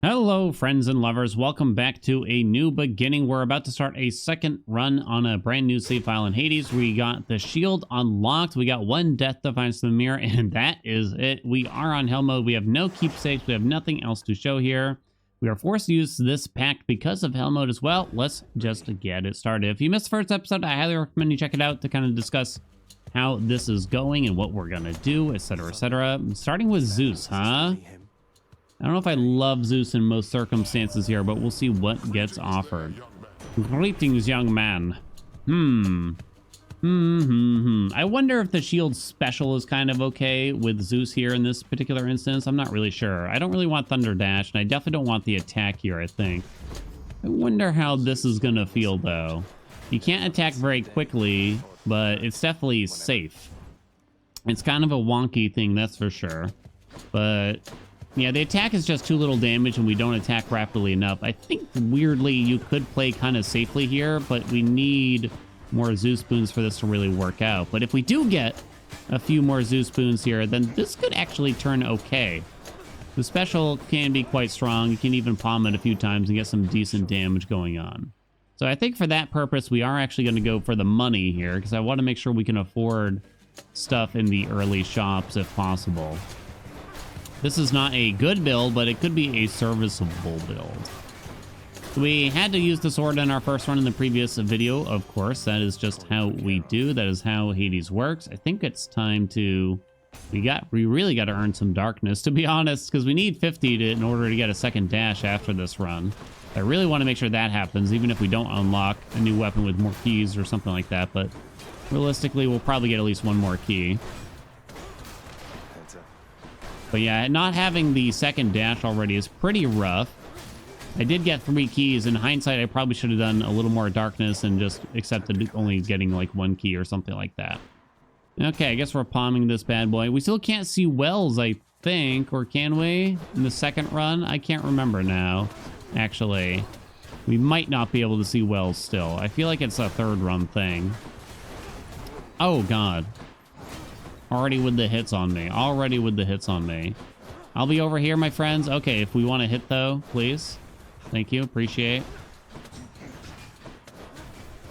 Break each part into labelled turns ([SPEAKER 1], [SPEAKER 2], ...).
[SPEAKER 1] Hello, friends and lovers. Welcome back to a new beginning. We're about to start a second run on a brand new save file in Hades. We got the shield unlocked. We got one death defiance to the mirror, and that is it. We are on hell mode. We have no keepsakes. We have nothing else to show here. We are forced to use this pack because of hell mode as well. Let's just get it started. If you missed the first episode, I highly recommend you check it out to kind of discuss how this is going and what we're going to do, etc., etc. Starting with Zeus, huh? I don't know if I love Zeus in most circumstances here, but we'll see what gets offered. Greetings, young man. I wonder if the shield special is kind of okay with Zeus here in this particular instance. I'm not really sure. I don't really want Thunder Dash, and I definitely don't want the attack here, I think. I wonder how this is going to feel, though. You can't attack very quickly, but it's definitely safe. It's kind of a wonky thing, that's for sure. But yeah, the attack is just too little damage and we don't attack rapidly enough. I think, weirdly, you could play kind of safely here, but we need more Zeus boons for this to really work out. But if we do get a few more Zeus boons here, then this could actually turn okay. The special can be quite strong. You can even palm it a few times and get some decent damage going on. So I think for that purpose, we are actually going to go for the money here, because I want to make sure we can afford stuff in the early shops if possible. This is not a good build, but it could be a serviceable build. We had to use the sword in our first run in the previous video, of course. That is just how we do. That is how Hades works. I think it's time to... We really got to earn some darkness, to be honest, because we need 50 in order to get a second dash after this run. I really want to make sure that happens, even if we don't unlock a new weapon with more keys or something like that. But realistically, we'll probably get at least one more key. But yeah, not having the second dash already is pretty rough. I did get 3 keys. In hindsight, I probably should have done a little more darkness and just accepted only getting like 1 key or something like that. Okay, I guess we're palming this bad boy. We still can't see wells, I think, or can we? In the second run? I can't remember now, actually. We might not be able to see wells still. I feel like it's a third run thing. Oh, God. Already with the hits on me. Already with the hits on me. I'll be over here, my friends. Okay, if we want to hit, though, please. Thank you. Appreciate.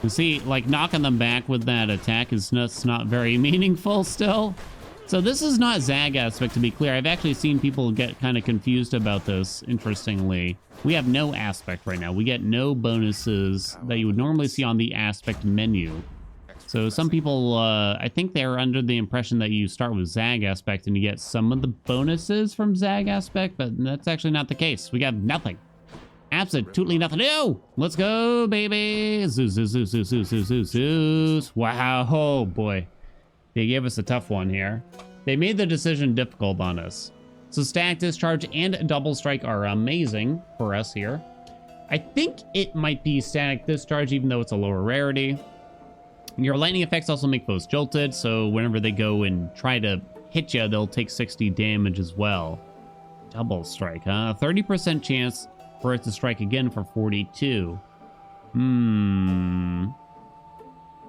[SPEAKER 1] You see, like, knocking them back with that attack is not very meaningful still. So this is not Zag aspect, to be clear. I've actually seen people get kind of confused about this, interestingly. We have no aspect right now. We get no bonuses that you would normally see on the aspect menu. So some people, I think they're under the impression that you start with Zag aspect and you get some of the bonuses from Zag aspect, but that's actually not the case. We got nothing. Absolutely nothing. No! Let's go, baby! Zeus, Zeus, Zeus, Zeus, Zeus, Zeus, Zeus, Zeus. Wow, oh boy. They gave us a tough one here. They made the decision difficult on us. So static discharge and double strike are amazing for us here. I think it might be static discharge, even though it's a lower rarity. Your lightning effects also make foes jolted, so whenever they go and try to hit you, they'll take 60 damage as well. Double strike, huh? 30% chance for it to strike again for 42.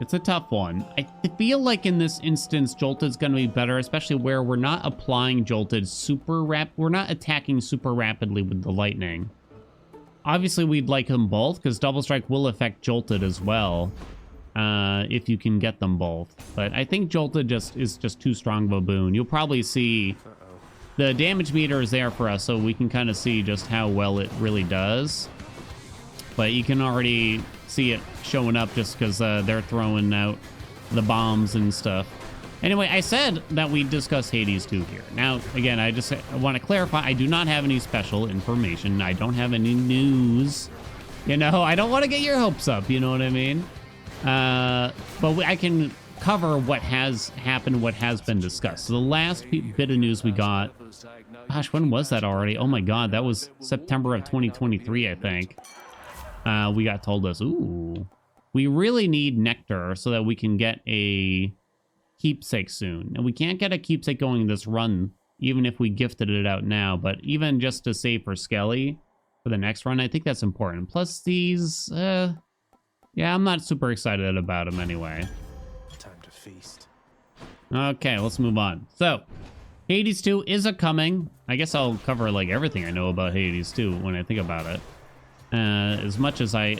[SPEAKER 1] It's a tough one. I feel like in this instance, Jolted's going to be better, especially where we're not applying Jolted we're not attacking super rapidly with the lightning. Obviously, we'd like them both, because double strike will affect Jolted as well. If you can get them both. But I think Jolted is just too strong of a boon. You'll probably see the damage meter is there for us, so we can kind of see just how well it really does. But you can already see it showing up just because they're throwing out the bombs and stuff. Anyway, I said that we'd discuss Hades 2 here. Now, again, I want to clarify, I do not have any special information. I don't have any news. You know, I don't want to get your hopes up, you know what I mean? But I can cover what has happened, what has been discussed. So the last bit of news we got, gosh, when was that already? Oh my God, that was September of 2023, I think. We got told us, ooh, we really need nectar so that we can get a keepsake soon. And we can't get a keepsake going this run, even if we gifted it out now, but even just to save for Skelly for the next run, I think that's important. Plus these, yeah, I'm not super excited about them anyway.
[SPEAKER 2] Time to feast.
[SPEAKER 1] Okay, let's move on. So, Hades 2 is a coming. I guess I'll cover like everything I know about Hades 2 when I think about it. As much as I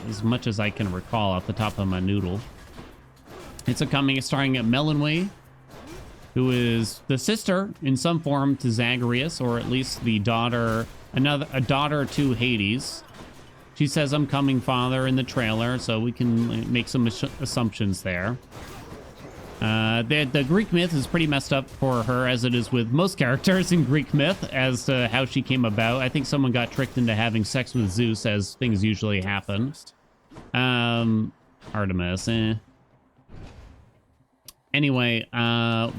[SPEAKER 1] can recall off the top of my noodle. It's a coming. It's starring Melonway, who is the sister in some form to Zagreus, or at least the daughter, a daughter to Hades. She says, "I'm coming, father," in the trailer, so we can make some assumptions there. The Greek myth is pretty messed up for her, as it is with most characters in Greek myth, as to how she came about. I think someone got tricked into having sex with Zeus, as things usually happen. Artemis, Anyway,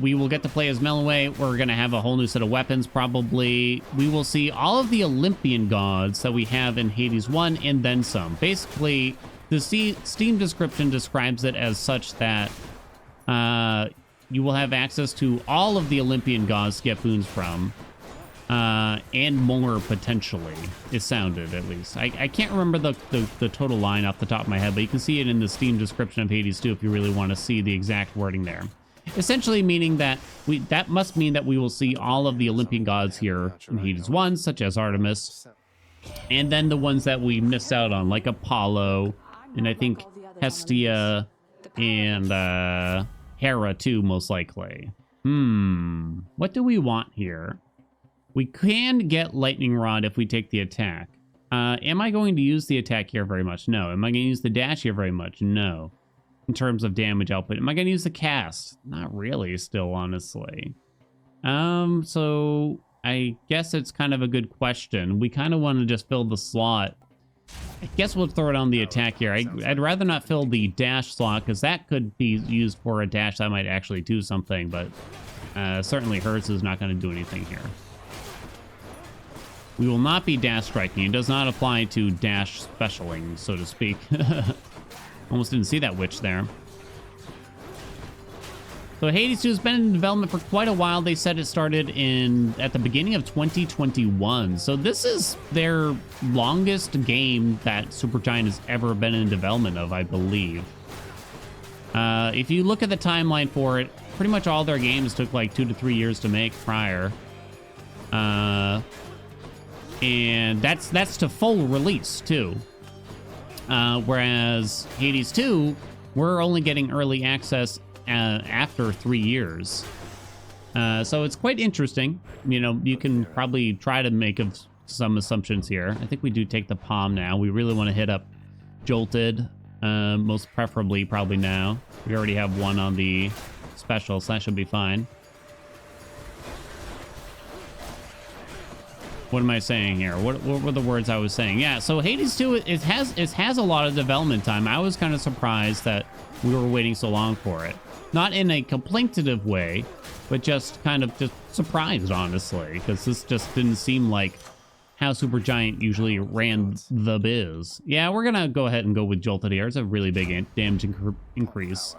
[SPEAKER 1] we will get to play as Melonway. We're going to have a whole new set of weapons, probably. We will see all of the Olympian gods that we have in Hades 1 and then some. Basically, the Steam description describes it as such that you will have access to all of the Olympian gods to get boons from, and more potentially. It sounded, at least. I can't remember the total line off the top of my head, but you can see it in the Steam description of Hades 2 if you really want to see the exact wording there. Essentially meaning that that must mean that we will see all of the Olympian gods here in Hades 1, such as Artemis, and then the ones that we missed out on, like Apollo, and I think Hestia, and Hera too, most likely. What do we want here? We can get Lightning Rod if we take the attack. Am I going to use the attack here very much? No. Am I going to use the dash here very much? No. In terms of damage output. Am I going to use the cast? Not really still, honestly. So I guess it's kind of a good question. We kind of want to just fill the slot. I guess we'll throw it on the attack here. I'd rather not fill the dash slot, because that could be used for a dash that might actually do something, but certainly hers is not going to do anything here. We will not be dash striking. It does not apply to dash specialing, so to speak. Almost didn't see that witch there. So Hades 2 has been in development for quite a while. They said it started at the beginning of 2021. So this is their longest game that Supergiant has ever been in development of, I believe. If you look at the timeline for it, pretty much all their games took like 2 to 3 years to make prior. And that's to full release too. Whereas Hades 2, we're only getting early access after 3 years. So it's quite interesting. You know, you can probably try to make some assumptions here. I think we do take the palm now. We really want to hit up Jolted, most preferably probably now. We already have one on the special, so that should be fine. What am I saying here? What were the words I was saying? Yeah, so Hades 2, it has a lot of development time. I was kind of surprised that we were waiting so long for it. Not in a complaintive way, but just kind of just surprised, honestly, because this just didn't seem like how Supergiant usually ran the biz. Yeah, we're gonna go ahead and go with Jolted here. It's a really big damage increase.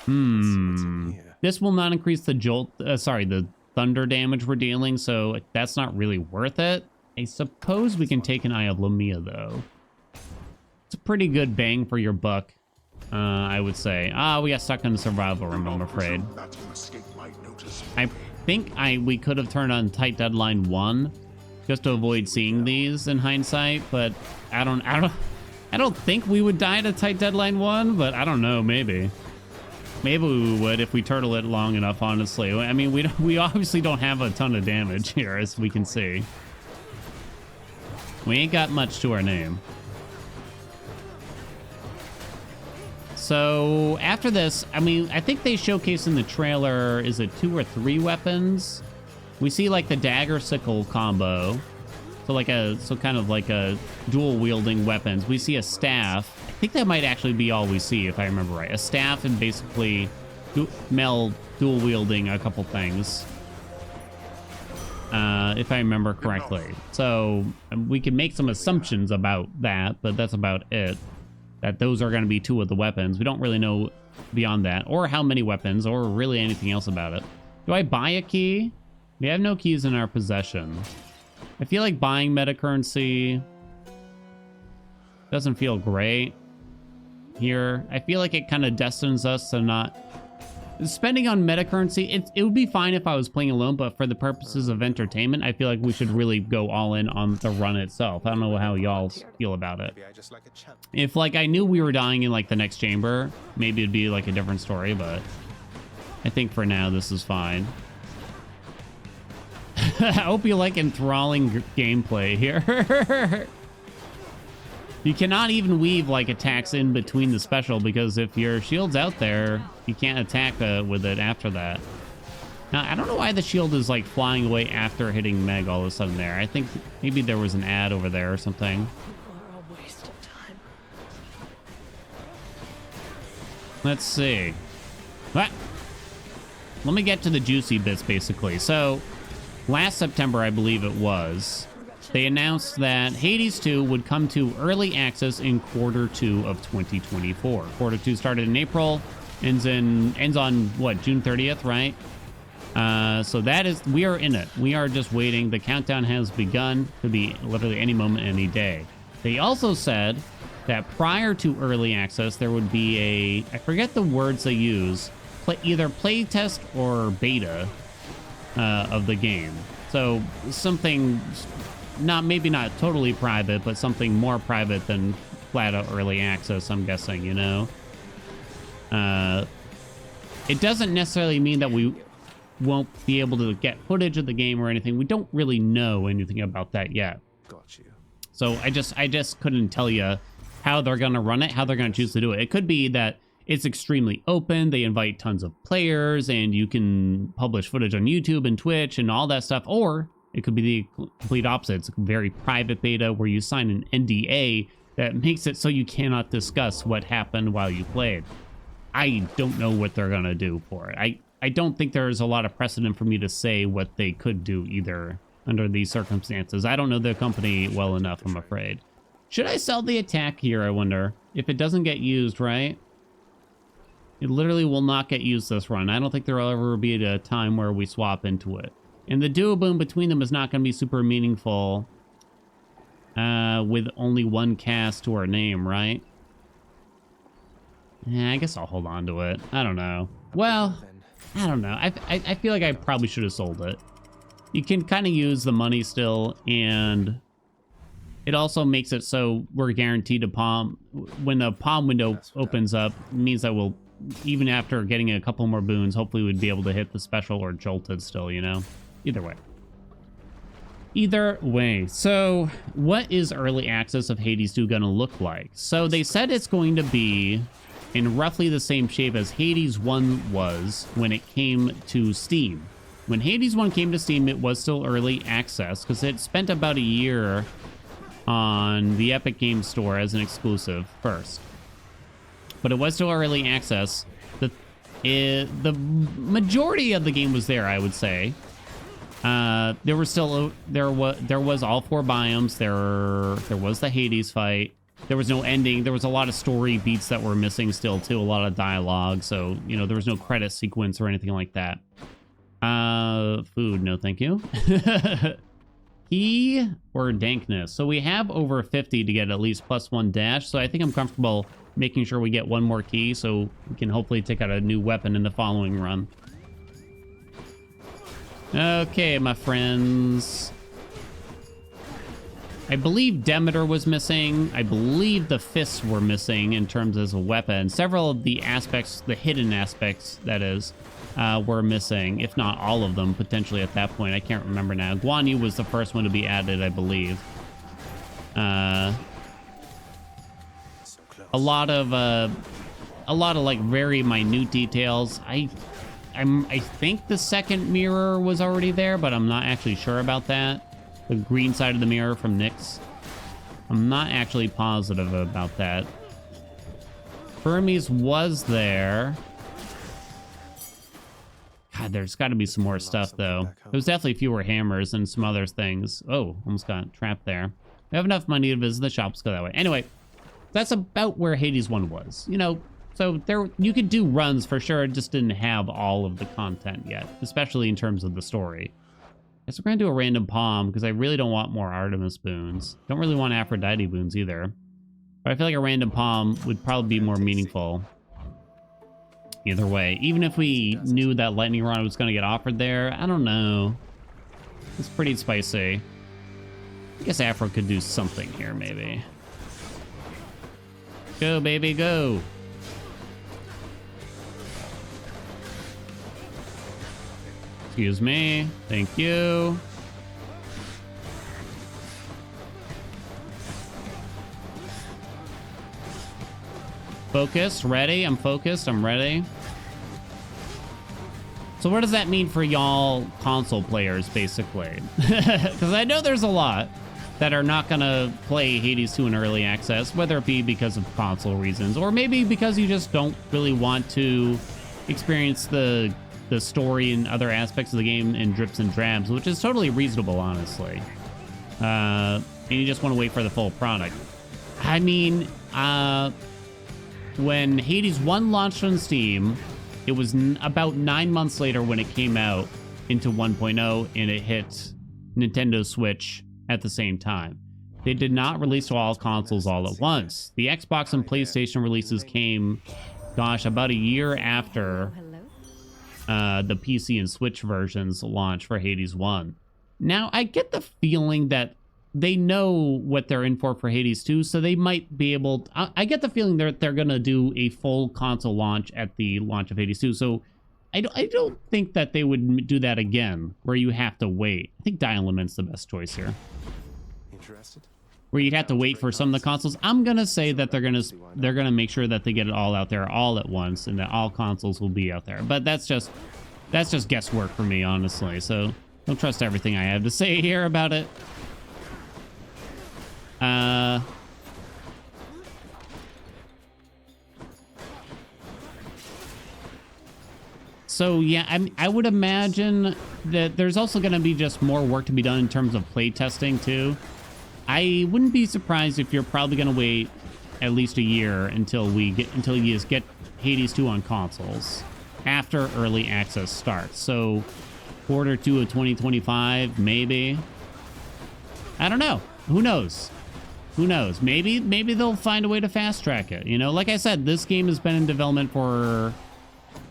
[SPEAKER 1] This will not increase the the thunder damage we're dealing, so that's not really worth it. I suppose we can take an Eye of Lamia, though. It's a pretty good bang for your buck, I would say. We got stuck in the survival room, I'm afraid. I think we could have turned on Tight Deadline 1 just to avoid seeing these in hindsight, but I don't think we would die to Tight Deadline 1, but I don't know, maybe. Maybe we would if we turtle it long enough, honestly. I mean, we obviously don't have a ton of damage here, as we can see. We ain't got much to our name. So, after this, I mean, I think they showcase in the trailer, is it 2 or 3 weapons? We see, like, the dagger sickle combo. So kind of like a dual wielding weapons. We see a staff. I think that might actually be all we see, if I remember right. A staff and basically Mel dual wielding a couple things, if I remember correctly. So we can make some assumptions about that, but that's about it. That those are going to be 2 of the weapons. We don't really know beyond that, or how many weapons, or really anything else about it. Do I buy a key? We have no keys in our possession. I feel like buying meta currency doesn't feel great here. I feel like it kind of destines us to not spending on meta currency, it would be fine if I was playing alone, but for the purposes of entertainment, I feel like we should really go all in on the run itself. I don't know how y'all feel about it. If like I knew we were dying in like the next chamber, maybe it'd be like a different story, but I think for now this is fine. I hope you like enthralling gameplay here. You cannot even weave like attacks in between the special, because if your shield's out there, you can't attack with it after that. Now, I don't know why the shield is like flying away after hitting Meg all of a sudden there. I think maybe there was an ad over there or something. Let's see. What? Let me get to the juicy bits, basically. So, last September, I believe it was, they announced that Hades 2 would come to early access in Q2 of 2024. Q2 started in April, ends on what, June 30th, right? So that is, we are in it. We are just waiting. The countdown has begun. Could be literally any moment, any day. They also said that prior to early access, there would be a, I forget the words they use, either playtest or beta of the game. So something maybe not totally private, but something more private than flat out early access, I'm guessing, you know? It doesn't necessarily mean that we won't be able to get footage of the game or anything. We don't really know anything about that yet.
[SPEAKER 2] Got you.
[SPEAKER 1] So I just couldn't tell you how they're going to run it, how they're going to choose to do it. It could be that it's extremely open. They invite tons of players and you can publish footage on YouTube and Twitch and all that stuff. Or it could be the complete opposite. It's a very private beta where you sign an NDA that makes it so you cannot discuss what happened while you played. I don't know what they're going to do for it. I don't think there's a lot of precedent for me to say what they could do either under these circumstances. I don't know the company well enough, I'm afraid. Should I sell the attack here, I wonder? If it doesn't get used, right? It literally will not get used this run. I don't think there will ever be a time where we swap into it. And the duo boom between them is not going to be super meaningful with only one cast to our name, right? Yeah, I guess I'll hold on to it. I don't know. Well, I don't know. I feel like I probably should have sold it. You can kind of use the money still, and it also makes it so we're guaranteed a palm. When the palm window opens up, it means that we'll, even after getting a couple more boons, hopefully we'd be able to hit the special or jolted still, you know? Either way. Either way. So, what is early access of Hades 2 gonna look like? So, they said it's going to be in roughly the same shape as Hades 1 was when it came to Steam. When Hades 1 came to Steam, it was still early access because it spent about a year on the Epic Games Store as an exclusive first. But it was still early access. The majority of the game was there, I would say. There was all 4 biomes. There was the Hades fight. There was no ending. There was a lot of story beats that were missing still too, a lot of dialogue. So, you know, there was no credit sequence or anything like that. Food, no thank you. Key or dankness. So we have over 50 to get at least +1 dash. So I think I'm comfortable making sure we get one more key so we can hopefully take out a new weapon in the following run. Okay, my friends. I believe Demeter was missing. I believe the fists were missing in terms as a weapon. Several of the aspects, the hidden aspects, that is, were missing, if not all of them, potentially at that point. I can't remember now. Guan Yu was the first one to be added, I believe. A lot of like very minute details. I think the second mirror was already there, but I'm not actually sure about that. The green side of the mirror from Nyx. I'm not actually positive about that. Hermes was there. God, there's got to be some more stuff, though. There's definitely fewer hammers and some other things. Oh, almost got trapped there. We have enough money to visit the shop. Let's go that way. Anyway, that's about where Hades 1 was. You know, so there you could do runs for sure. It just didn't have all of the content yet, especially in terms of the story. I guess we're going to do a random palm because I really don't want more Artemis boons. Don't really want Aphrodite boons either. But I feel like a random palm would probably be more meaningful. Either way, even if we knew that lightning rod was going to get offered there, I don't know. It's pretty spicy. I guess Afro could do something here, maybe. Go, baby, go. Excuse me. Thank you. Focus, ready. I'm focused. I'm ready. So what does that mean for y'all console players, basically? Because I know there's a lot that are not going to play Hades 2 in early access, whether it be because of console reasons, or maybe because you just don't really want to experience the story and other aspects of the game in drips and drabs, which is totally reasonable, honestly. And you just want to wait for the full product. I mean, when Hades 1 launched on Steam, it was about 9 months later when it came out into 1.0, and it hit Nintendo Switch at the same time. They did not release to all consoles all at once. The Xbox and PlayStation releases came, gosh, about a year after the PC and Switch versions launch for Hades 1. Now, I get the feeling that they know what they're in for Hades 2, so they might be able to, I get the feeling they're going to do a full console launch at the launch of Hades 2, so I don't think that they would do that again, where you have to wait. I think Dial-A-Mint's the best choice here.
[SPEAKER 2] Interested?
[SPEAKER 1] Where you'd have to wait for some of the consoles. I'm going to say that they're going to make sure that they get it all out there all at once, and that all consoles will be out there. But that's just guesswork for me, honestly, so don't trust everything I have to say here about it. So yeah, I would imagine that there's also going to be just more work to be done in terms of play testing too. I wouldn't be surprised if you're probably going to wait at least a year until you just get Hades 2 on consoles after early access starts. So quarter 2 of 2025, maybe. I don't know. Who knows? Who knows? Maybe they'll find a way to fast track it. You know, like I said, this game has been in development for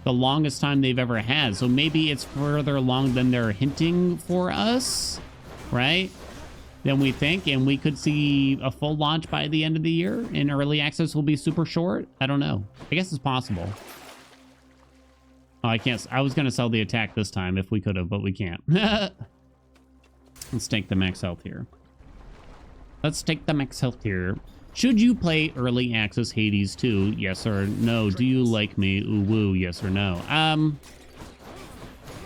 [SPEAKER 1] the longest time they've ever had. So maybe it's further along than they're hinting for us, right? Than we think. And we could see a full launch by the end of the year, and early access will be super short. I don't know. I guess it's possible. Oh, I can't. I was going to sell the attack this time if we could have, but we can't. Let's take the max health here. Let's take the max health here. Should you play early access Hades 2? Yes or no? Do you like me? Ooh, woo, yes or no?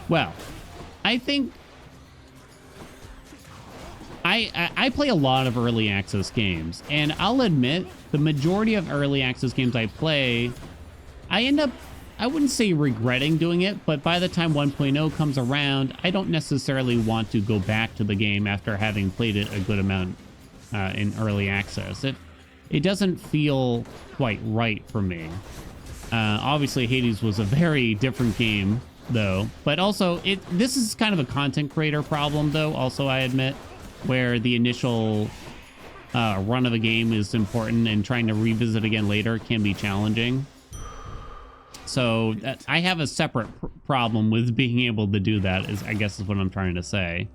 [SPEAKER 1] Well, I think I play a lot of early access games, and I'll admit the majority of early access games I play, I end up, I wouldn't say regretting doing it, but by the time 1.0 comes around, I don't necessarily want to go back to the game after having played it a good amount in early access. It doesn't feel quite right for me. Obviously, Hades was a very different game, though. But also, this is kind of a content creator problem, though, also, I admit, where the initial run of a game is important, and trying to revisit again later can be challenging. So I have a separate problem with being able to do that, I guess is what I'm trying to say.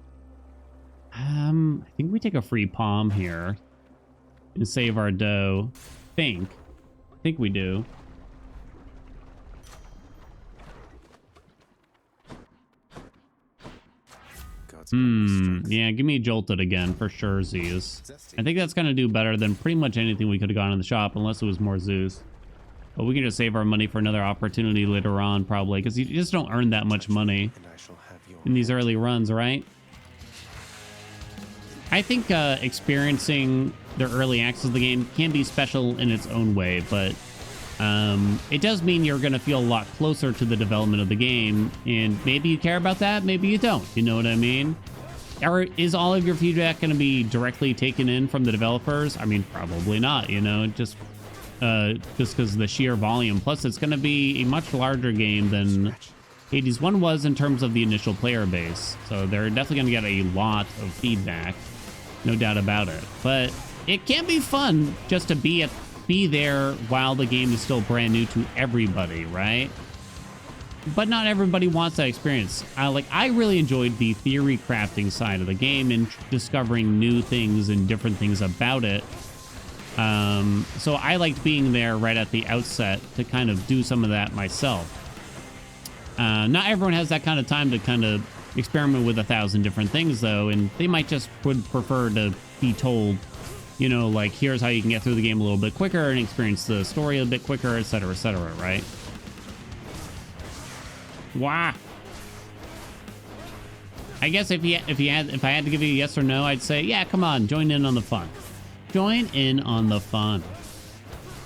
[SPEAKER 1] I think we take a free palm here and save our dough. I think we do. Yeah, give me Jolted again for sure, Zeus. I think that's gonna do better than pretty much anything we could have gone in the shop, unless it was more Zeus. But we can just save our money for another opportunity later on, probably, because you just don't earn that much money in these early runs, right? I think experiencing the early access of the game can be special in its own way, but it does mean you're going to feel a lot closer to the development of the game, and maybe you care about that, maybe you don't. You know what I mean? Or is all of your feedback going to be directly taken in from the developers? I mean, probably not, you know, just because of the sheer volume. Plus, it's going to be a much larger game than Hades 1 was in terms of the initial player base. So they're definitely going to get a lot of feedback, no doubt about it. But it can be fun just to be there while the game is still brand new to everybody, right? but not everybody wants that experience. I really enjoyed the theory crafting side of the game and discovering new things and different things about it. So I liked being there right at the outset to kind of do some of that myself. Not everyone has that kind of time to kind of experiment with 1,000 different things, though, and they might just would prefer to be told, you know, like, here's how you can get through the game a little bit quicker and experience the story a bit quicker, etc., right? Wow. I guess if I had to give you a yes or no, I'd say, yeah, come on, join in on the fun. Join in on the fun.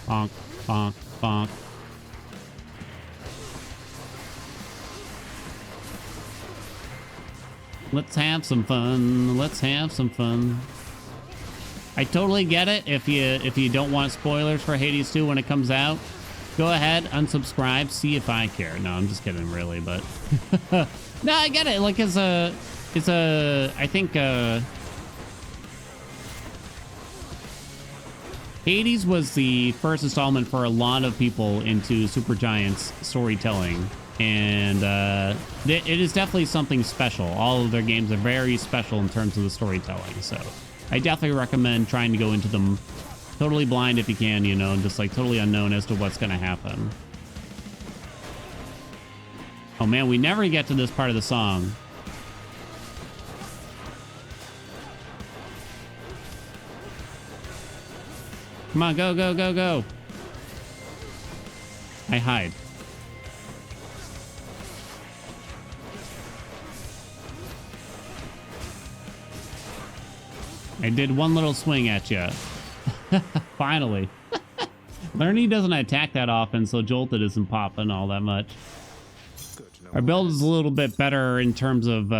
[SPEAKER 1] Bonk, bonk, bonk. Let's have some fun. Let's have some fun. I totally get it. If you don't want spoilers for Hades 2 when it comes out, go ahead, unsubscribe, see if I care. No, I'm just kidding, really, but no, I get it. Like, I think Hades was the first installment for a lot of people into Supergiant's storytelling. And it is definitely something special. All of their games are very special in terms of the storytelling. So I definitely recommend trying to go into them totally blind if you can, you know, just like totally unknown as to what's going to happen. Oh man, we never get to this part of the song. Come on, go, go, go, go. I hide. I did one little swing at you. Finally. Learning doesn't attack that often, so Jolted isn't popping all that much. Our build is a little bit better in terms of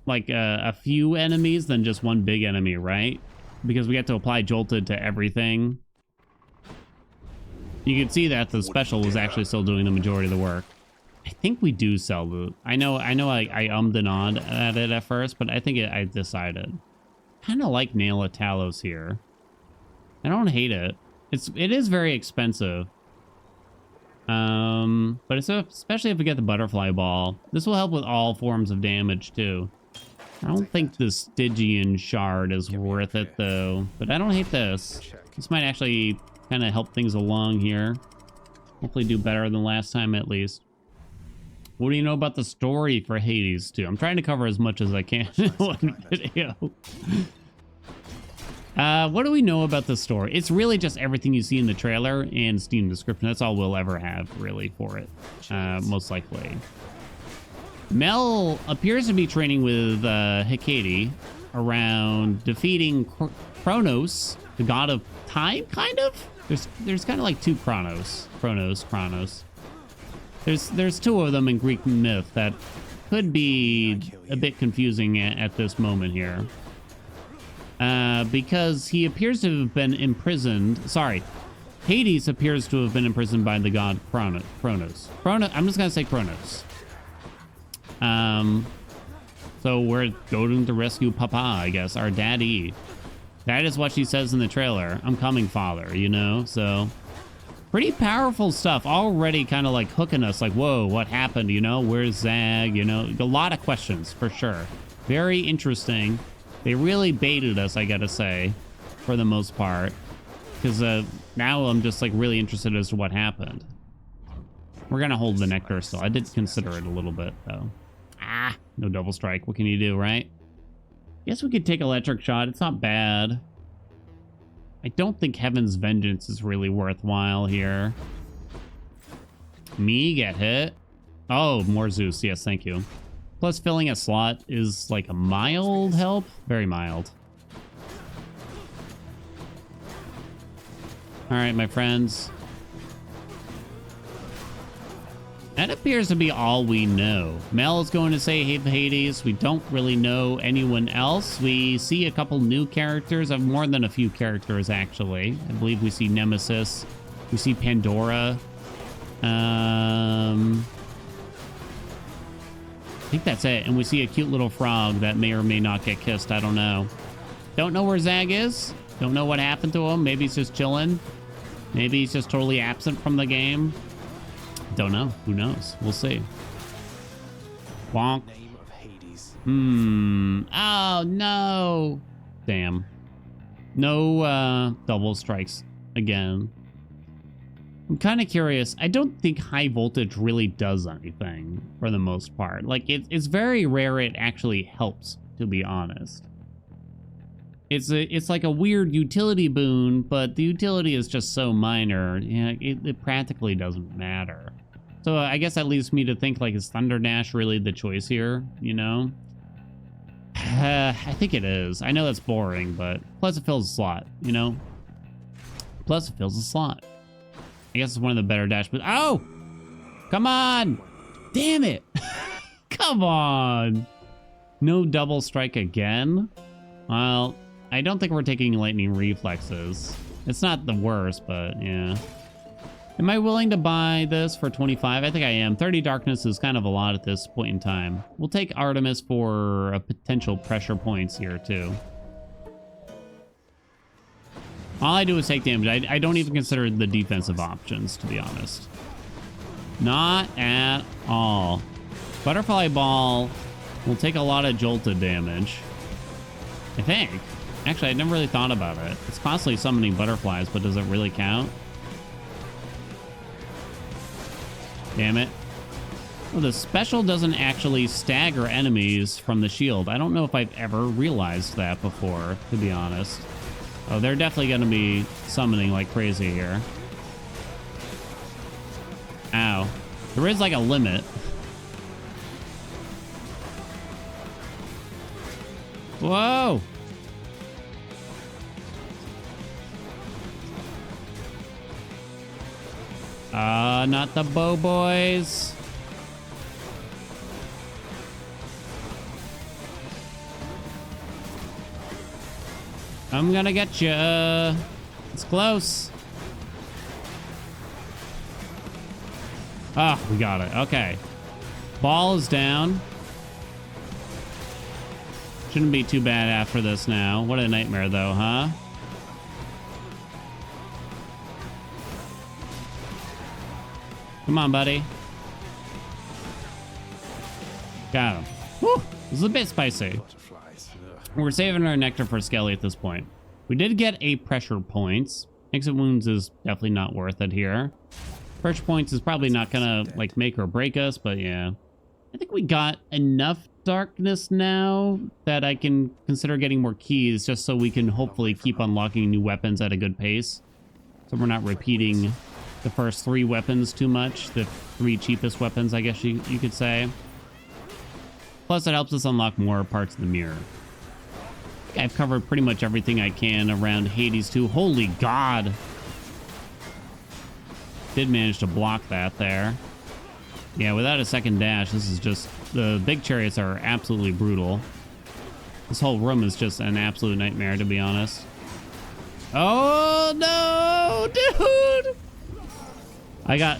[SPEAKER 1] like a few enemies than just one big enemy, right? Because we get to apply Jolted to everything. You can see that the special was actually still doing the majority of the work. I think we do sell loot. I know I ummed and ahed at it at first, but I think I decided. Kind of like Nail of Talos here. I don't hate it. It is very expensive. But it's especially if we get the butterfly ball. This will help with all forms of damage too. I don't think the Stygian shard is worth it though, but I don't hate this. This might actually kind of help things along here. Hopefully do better than last time at least. What do you know about the story for Hades 2? I'm trying to cover as much as I can in one video. What do we know about the story? It's really just everything you see in the trailer and Steam description. That's all we'll ever have, really, for it. Most likely. Mel appears to be training with Hecate around defeating Kronos, the god of time, kind of? There's kind of like two Kronos. Kronos. There's two of them in Greek myth that could be a bit confusing at this moment here. Because he appears to have been imprisoned. Sorry. Hades appears to have been imprisoned by the god Kronos. I'm just going to say Kronos. So we're going to rescue Papa, I guess. Our daddy. That is what she says in the trailer. I'm coming, father, you know? So pretty powerful stuff. Already kind of like hooking us. Like, whoa, what happened? You know, where's Zag? You know, a lot of questions for sure. Very interesting. They really baited us, I gotta say, for the most part. Because now I'm just like really interested as to what happened. We're gonna hold the nectar still. I did consider it a little bit though. Ah, no double strike. What can you do, right? Guess we could take electric shot. It's not bad. I don't think Heaven's Vengeance is really worthwhile here. Me get hit. Oh, more Zeus. Yes, thank you. Plus, filling a slot is like a mild help. Very mild. All right, my friends. That appears to be all we know. Mel is going to say hey Hades. We don't really know anyone else. We see a couple new characters. More than a few characters, actually. I believe we see Nemesis. We see Pandora. I think that's it. And we see a cute little frog that may or may not get kissed. I don't know. Don't know where Zag is. Don't know what happened to him. Maybe he's just chilling. Maybe he's just totally absent from the game. Don't know. Who knows? We'll see. Bonk.
[SPEAKER 2] Name of Hades.
[SPEAKER 1] Oh, no. Damn. No double strikes again. I'm kind of curious. I don't think high voltage really does anything for the most part. Like, it's very rare it actually helps, to be honest. It's like a weird utility boon, but the utility is just so minor. Yeah, it practically doesn't matter. So I guess that leads me to think, like, is Thunder Dash really the choice here, you know? I think it is. I know that's boring, but plus it fills a slot, you know? Plus it fills a slot. I guess it's one of the better dash, but oh! Come on! Damn it! Come on! No double strike again? Well, I don't think we're taking lightning reflexes. It's not the worst, but yeah. Am I willing to buy this for 25? I think I am. 30 darkness is kind of a lot at this point in time. We'll take Artemis for a potential pressure points here, too. All I do is take damage. I don't even consider the defensive options, to be honest. Not at all. Butterfly Ball will take a lot of jolted damage, I think. Actually, I never really thought about it. It's constantly summoning butterflies, but does it really count? Damn it. Well, the special doesn't actually stagger enemies from the shield. I don't know if I've ever realized that before, to be honest. Oh, they're definitely going to be summoning like crazy here. Ow. There is like a limit. Whoa! Not the bow boys. I'm gonna get you. It's close. Ah, we got it. Okay. Ball is down. Shouldn't be too bad after this now. What a nightmare, though, huh? Come on, buddy. Got him. Whew. This is a bit spicy. We're saving our nectar for Skelly at this point. We did get a pressure points. Exit wounds is definitely not worth it here. Pressure points is probably not gonna like make or break us, but yeah. I think we got enough darkness now that I can consider getting more keys just so we can hopefully keep unlocking new weapons at a good pace. So we're not repeating the first 3 weapons too much. The 3 cheapest weapons, I guess you could say. Plus it helps us unlock more parts of the mirror. I think I've covered pretty much everything I can around Hades 2. Holy God. Did manage to block that there. Yeah, without a second dash, this is just... The big chariots are absolutely brutal. This whole room is just an absolute nightmare, to be honest. Oh, no, dude! I got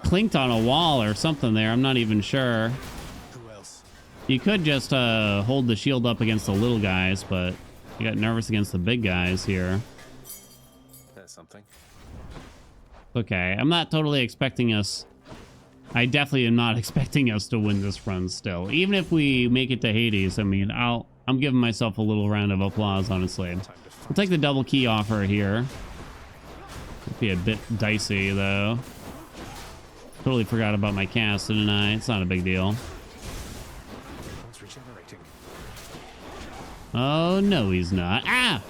[SPEAKER 1] clinked on a wall or something there. I'm not even sure.
[SPEAKER 2] Who else?
[SPEAKER 1] You could just hold the shield up against the little guys, but I got nervous against the big guys here.
[SPEAKER 2] That's something.
[SPEAKER 1] Okay, I'm not totally expecting us... I definitely am not expecting us to win this run still. Even if we make it to Hades, I mean, I'm giving myself a little round of applause, honestly. We'll take the double key offer here. Could be a bit dicey, though. Totally forgot about my cast, didn't I? It's not a big deal.
[SPEAKER 2] One's regenerating.
[SPEAKER 1] Oh, no, he's not. Ah!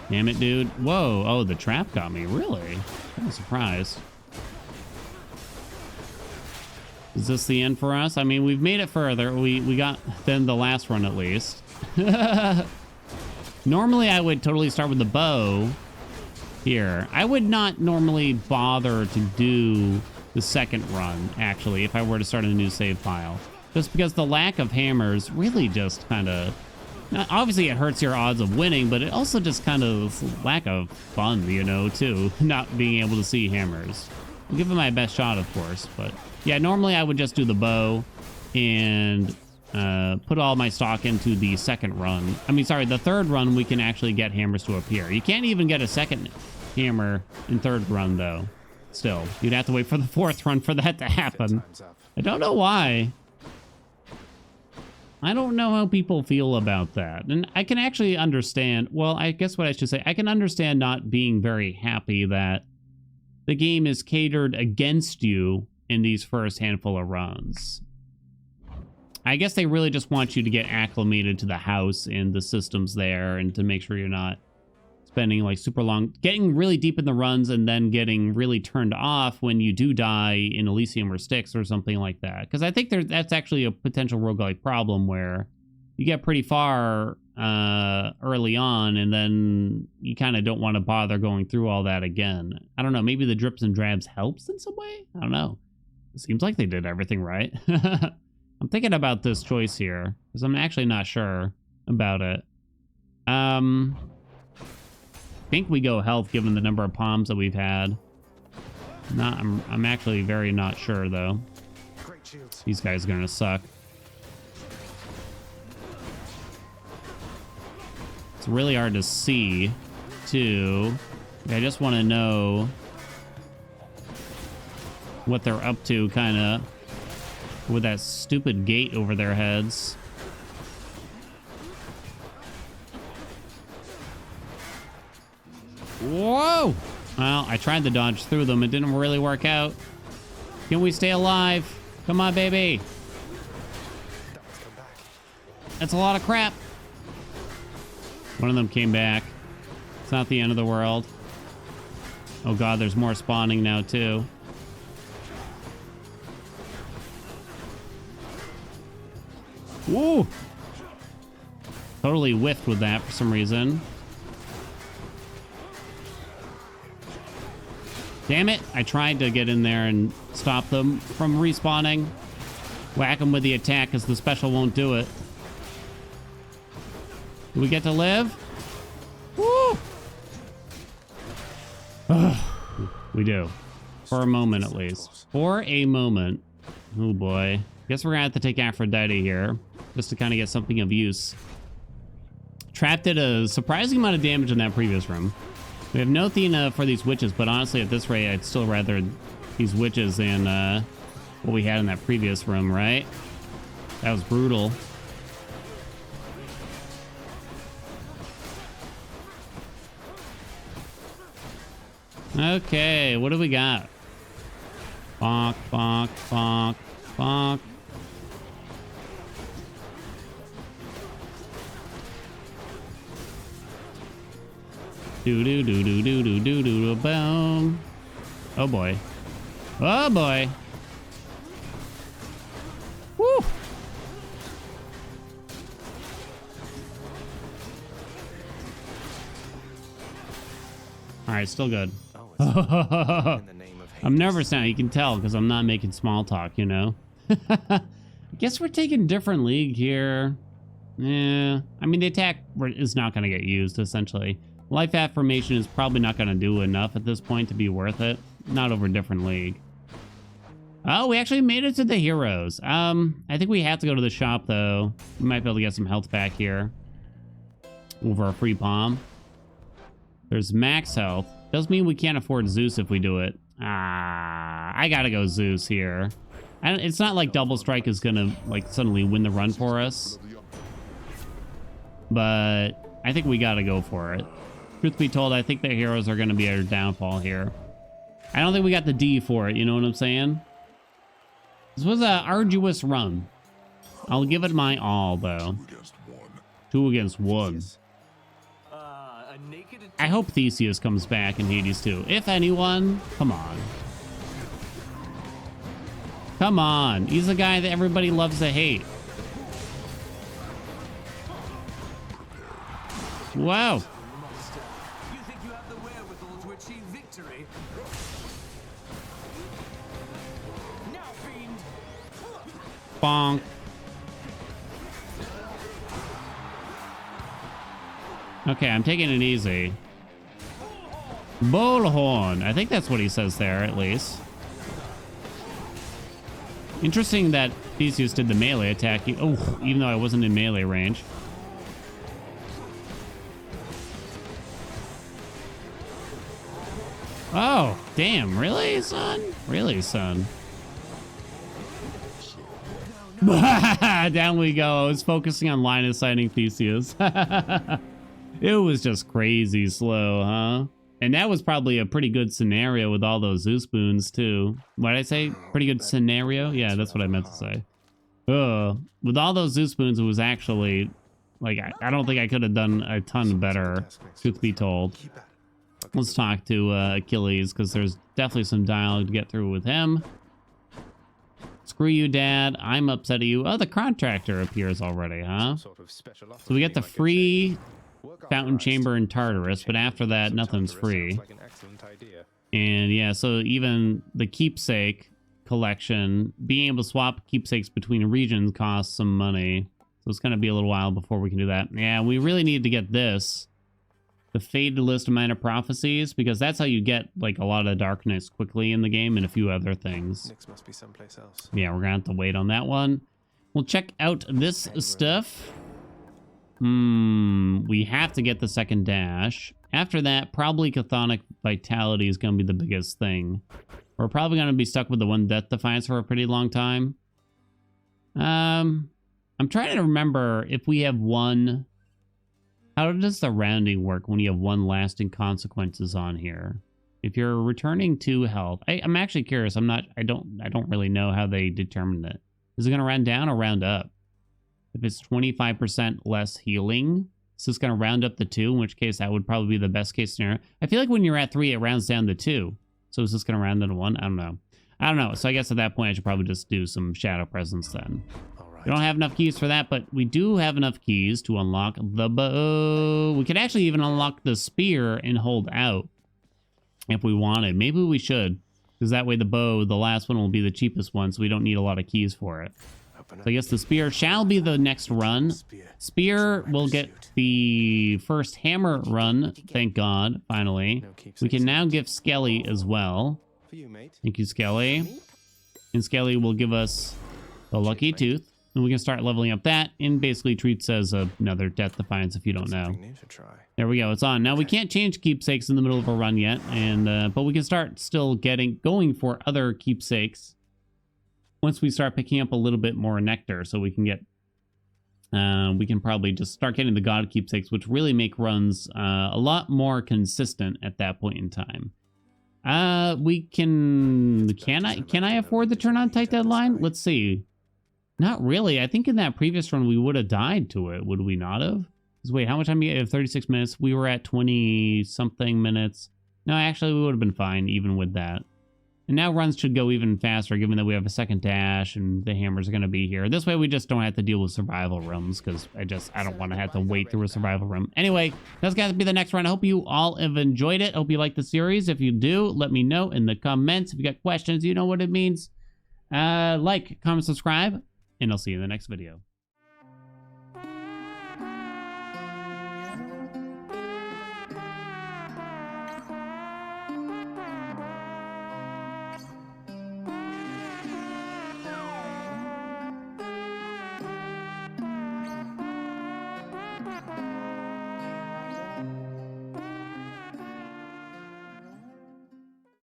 [SPEAKER 1] Damn it, dude. Whoa. Oh, the trap got me. Really? I'm surprised. Is this the end for us? I mean, we've made it further. We got than the last run, at least. Normally, I would totally start with the bow here. I would not normally bother to do the second run, actually, if I were to start a new save file. Just because the lack of hammers really just kind of... Obviously, it hurts your odds of winning, but it also just kind of lack of fun, you know, too. Not being able to see hammers. I'll give it my best shot, of course, but... Yeah, normally I would just do the bow and put all my stock into the second run. I mean, sorry, the third run, we can actually get hammers to appear. You can't even get a second hammer in third run, though. still. You'd have to wait for the 4th run for that to happen.
[SPEAKER 2] Time's up.
[SPEAKER 1] I don't know why. I don't know how people feel about that. And I can actually understand, well, I guess what I should say, I can understand not being very happy that the game is catered against you in these first handful of runs. I guess they really just want you to get acclimated to the house and the systems there, and to make sure you're not spending like super long, getting really deep in the runs and then getting really turned off when you do die in Elysium or Styx or something like that. Because I think that's actually a potential roguelike problem where you get pretty far early on and then you kind of don't want to bother going through all that again. I don't know, maybe the drips and drabs helps in some way? I don't know. It seems like they did everything right. I'm thinking about this choice here because I'm actually not sure about it. I think we go health given the number of palms that we've had. I'm actually very not sure though.
[SPEAKER 2] Great shields.
[SPEAKER 1] These guys are gonna suck. It's really hard to see too. I just want to know what they're up to, kind of, with that stupid gate over their heads. Whoa! Well, I tried to dodge through them. It didn't really work out. Can we stay alive? Come on, baby.
[SPEAKER 2] Let's come back.
[SPEAKER 1] That's a lot of crap. One of them came back. It's not the end of the world. Oh god, there's more spawning now too. Woo! Totally whiffed with that for some reason. Damn it! I tried to get in there and stop them from respawning. Whack them with the attack because the special won't do it. Do we get to live? Woo! We do. For a moment at least. For a moment. Oh boy. Guess we're gonna have to take Aphrodite here. Just to kind of get something of use. Trap did a surprising amount of damage in that previous room. We have no Athena for these witches, but honestly at this rate I'd still rather these witches than what we had in that previous room, right? That was brutal. Okay, what do we got? Bonk, bonk, bonk, bonk. Do do do do do do do do boom. Oh boy. Oh boy. Woo! All right, still good.
[SPEAKER 2] Oh, it's in the name of
[SPEAKER 1] I'm
[SPEAKER 2] Hades.
[SPEAKER 1] nervous now. You can tell because I'm not making small talk, you know. I guess we're taking different league here. Yeah, I mean the attack is not going to get used essentially. Life affirmation is probably not going to do enough at this point to be worth it. Not over different league. Oh, we actually made it to the heroes. I think we have to go to the shop though. We might be able to get some health back here. Over a free palm. There's max health. Does mean we can't afford Zeus if we do it. I gotta go Zeus here. It's not like double strike is gonna like suddenly win the run for us. But I think we gotta go for it. Truth be told, I think the heroes are going to be our downfall here. I don't think we got the D for it, you know what I'm saying? This was an arduous run. I'll give it my all, though. 2 against 1. I hope Theseus comes back in Hades too. If anyone, come on. Come on. He's the guy that everybody loves to hate. Wow.
[SPEAKER 3] You think you have the wherewithal to achieve victory? Now, fiend!
[SPEAKER 1] Bonk. Okay, I'm taking it easy. Bullhorn. I think that's what he says there, at least. Interesting that Theseus did the melee attack. Oh, even though I wasn't in melee range. Oh, damn. Really, son? Really, son? Down we go. I was focusing on line of sighting Theseus. It was just crazy slow, huh? And that was probably a pretty good scenario with all those Zeus boons, too. What did I say? Pretty good scenario? Yeah, that's what I meant to say. With all those Zeus boons, it was actually... Like, I don't think I could have done a ton better, truth be told. Let's talk to Achilles, because there's definitely some dialogue to get through with him. Screw you, Dad. I'm upset at you. Oh, the contractor appears already, huh? So we get the free fountain chamber in Tartarus, but after that, nothing's free. And yeah, so even the keepsake collection, being able to swap keepsakes between regions costs some money. So it's going to be a little while before we can do that. Yeah, we really need to get this. The Faded List of Minor Prophecies, because that's how you get like a lot of darkness quickly in the game and a few other things.
[SPEAKER 2] Nyx must be someplace else.
[SPEAKER 1] Yeah, we're going to have to wait on that one. We'll check out this stuff. We have to get the second dash. After that, probably Chthonic Vitality is going to be the biggest thing. We're probably going to be stuck with the one Death Defiance for a pretty long time. I'm trying to remember if we have one... How does the rounding work when you have one lasting consequences on here? If you're returning 2 health... I'm actually curious. I don't really know how they determined it. Is it going to round down or round up? If it's 25% less healing, is this going to round up the 2? In which case, that would probably be the best case scenario. I feel like when you're at 3, it rounds down to 2. So is this going to round down to 1? I don't know. So I guess at that point, I should probably just do some Shadow Presence then. We don't have enough keys for that, but we do have enough keys to unlock the bow. We could actually even unlock the spear and hold out if we wanted. Maybe we should, because that way the bow, the last one, will be the cheapest one, so we don't need a lot of keys for it. So I guess the spear shall be the next run. Spear will get the first hammer run, thank God, finally. We can now give Skelly as well. Thank you, Skelly. And Skelly will give us the Lucky Tooth. And we can start leveling up that, and basically treats as another Death Defiance if you don't know. There we go, it's on. Now we can't change keepsakes in the middle of a run yet, and but we can start still going for other keepsakes once we start picking up a little bit more nectar, so we can get we can probably just start getting the god keepsakes, which really make runs a lot more consistent at that point in time. Can I afford the turn on tight deadline? Let's see. Not really. I think in that previous run, we would have died to it. Would we not have? Because wait, how much time do you have? 36 minutes. We were at 20-something minutes. No, actually, we would have been fine even with that. And now runs should go even faster, given that we have a second dash and the hammers are going to be here. This way, we just don't have to deal with survival rooms, because I don't want to have to wait through a survival room. Anyway, that's got to be the next run. I hope you all have enjoyed it. Hope you like the series. If you do, let me know in the comments. If you got questions, you know what it means. Like, comment, subscribe. And I'll see you in the next video.